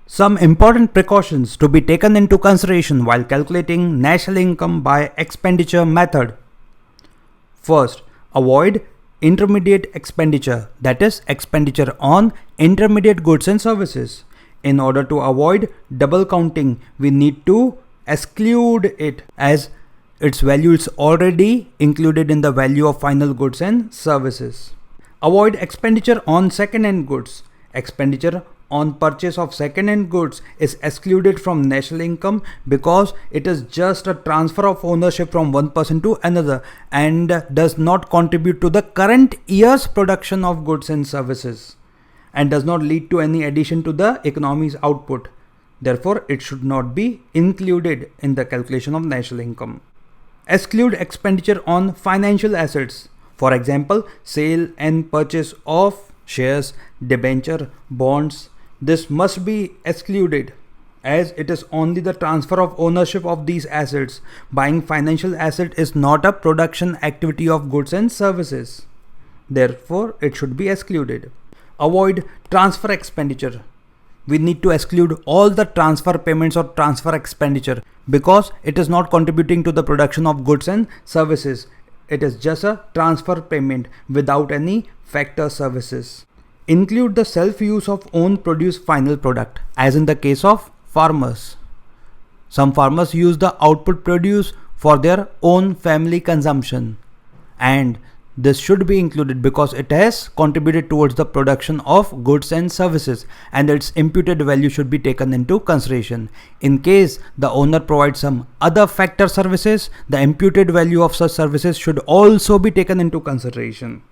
Some important precautions to be taken into consideration while calculating national income by expenditure method. First, avoid intermediate expenditure, that is, expenditure on intermediate goods and services. In order to avoid double counting, we need to exclude it as its value is already included in the value of final goods and services. Avoid expenditure on second-hand goods. Expenditure on purchase of second-hand goods is excluded from national income because it is just a transfer of ownership from one person to another and does not contribute to the current year's production of goods and services and does not lead to any addition to the economy's output. Therefore, it should not be included in the calculation of national income. Exclude expenditure on financial assets. For example, sale and purchase of shares, debenture, bonds. This must be excluded as it is only the transfer of ownership of these assets. Buying financial asset is not a production activity of goods and services. Therefore, it should be excluded. Avoid transfer expenditure. We need to exclude all the transfer payments or transfer expenditure because it is not contributing to the production of goods and services. It is just a transfer payment without any factor services. Include the self-use of own produce final product, as in the case of farmers. Some farmers use the output produce for their own family consumption, and this should be included because it has contributed towards the production of goods and services, and its imputed value should be taken into consideration. In case the owner provides some other factor services, the imputed value of such services should also be taken into consideration.